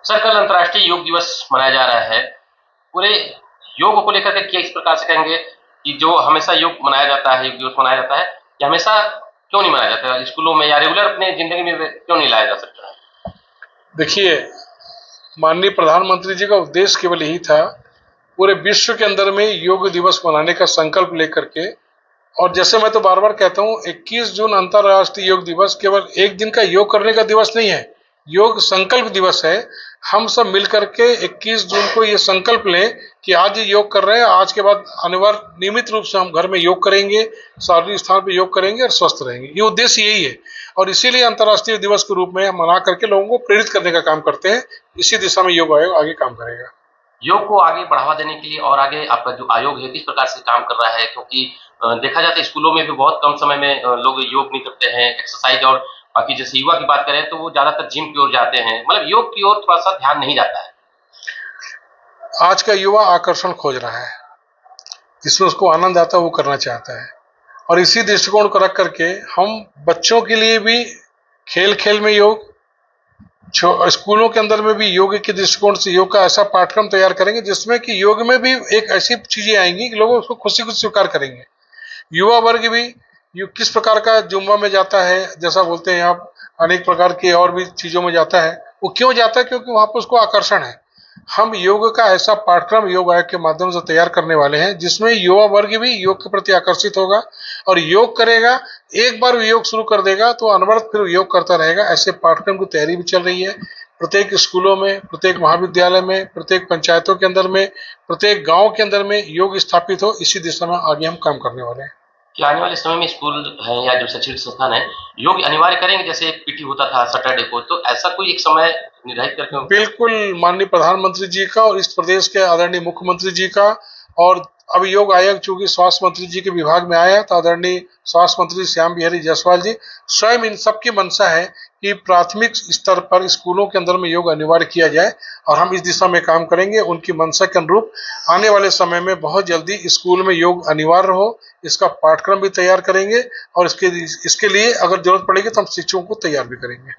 Sir, कल अंतर्राष्ट्रीय योग दिवस मनाया जा रहा है। पूरे योग को लेकर के क्या इस प्रकार से कहेंगे कि जो हमेशा योग मनाया जाता है, योग दिवस मनाया जाता है, ये हमेशा क्यों नहीं मनाया जाता है? स्कूलों में या रेगुलर अपने ज़िंदगी में क्यों नहीं लाया जा सकता है? देखिए, माननीय प्रधानमंत्री जी का उद्देश्य केवल यही था, पूरे विश्व के अंदर में योग दिवस मनाने का संकल्प लेकर के। और जैसे मैं तो बार बार कहता हूँ, 21 जून अंतर्राष्ट्रीय योग दिवस केवल एक दिन का योग करने का दिवस नहीं है, योग संकल्प दिवस है। हम सब मिल करके 21 जून को ये संकल्प लें कि आज ये योग कर रहे हैं, आज के बाद अनिवार्य नियमित रूप से हम घर में योग करेंगे, सार्वजनिक स्थान पर योग करेंगे और स्वस्थ रहेंगे। ये उद्देश्य यही है और इसीलिए अंतर्राष्ट्रीय दिवस के रूप में हम मना करके लोगों को प्रेरित करने का काम करते हैं। इसी दिशा में योग आयोग आगे काम करेगा। योग को आगे बढ़ावा देने के लिए और आगे आपका जो आयोग है किस प्रकार से काम कर रहा है? क्योंकि देखा जाता है स्कूलों में भी बहुत कम समय में लोग योग नहीं करते हैं, एक्सरसाइज और बाकी जैसे युवा की बात करें तो वो ज़्यादातर जिम की ओर जाते हैं, मतलब योग की ओर थोड़ा-सा ध्यान नहीं जाता है। आज का युवा आकर्षण खोज रहा है, जिसमें उसको आनंद आता है वो करना चाहता है और इसी दृष्टिकोण को रख करके हम बच्चों के लिए भी खेल खेल में योग, स्कूलों के अंदर में भी योग के दृष्टिकोण से योग का ऐसा पाठ्यक्रम तैयार करेंगे जिसमें कि योग में भी एक ऐसी चीजें आएंगी कि लोग उसको खुशी खुशी स्वीकार करेंगे। युवा वर्ग भी किस प्रकार का जुम्बा में जाता है, जैसा बोलते हैं आप, अनेक प्रकार के और भी चीजों में जाता है। वो क्यों जाता है? क्योंकि वहां पर उसको आकर्षण है। हम योग का ऐसा पाठ्यक्रम योग आयोग के माध्यम से तैयार करने वाले हैं जिसमें युवा वर्ग भी योग के प्रति आकर्षित होगा और योग करेगा। एक बार योग शुरू कर देगा तो अनवरत फिर योग करता रहेगा। ऐसे पाठ्यक्रम की तैयारी भी चल रही है। प्रत्येक स्कूलों में, प्रत्येक महाविद्यालय में, प्रत्येक पंचायतों के अंदर में, प्रत्येक गांव के अंदर में योग स्थापित हो, इसी दिशा में आगे हम काम करने वाले हैं। क्या आने वाले समय में स्कूल है या जो शैक्षणिक संस्थान है योग अनिवार्य करेंगे? जैसे एक पीटी होता था सैटरडे को, तो ऐसा कोई एक समय निर्धारित करके बिल्कुल, माननीय प्रधानमंत्री जी का और इस प्रदेश के आदरणीय मुख्यमंत्री जी का, और अब योग आयोग चूंकि स्वास्थ्य मंत्री जी के विभाग में आया है तो आदरणीय स्वास्थ्य मंत्री श्याम बिहारी जायसवाल जी स्वयं इन सबकी मंशा है कि प्राथमिक स्तर पर स्कूलों के अंदर में योग अनिवार्य किया जाए और हम इस दिशा में काम करेंगे। उनकी मंशा के अनुरूप आने वाले समय में बहुत जल्दी स्कूल में योग अनिवार्य हो, इसका पाठ्यक्रम भी तैयार करेंगे और इसके लिए अगर जरूरत पड़ेगी तो हम शिक्षकों को तैयार भी करेंगे।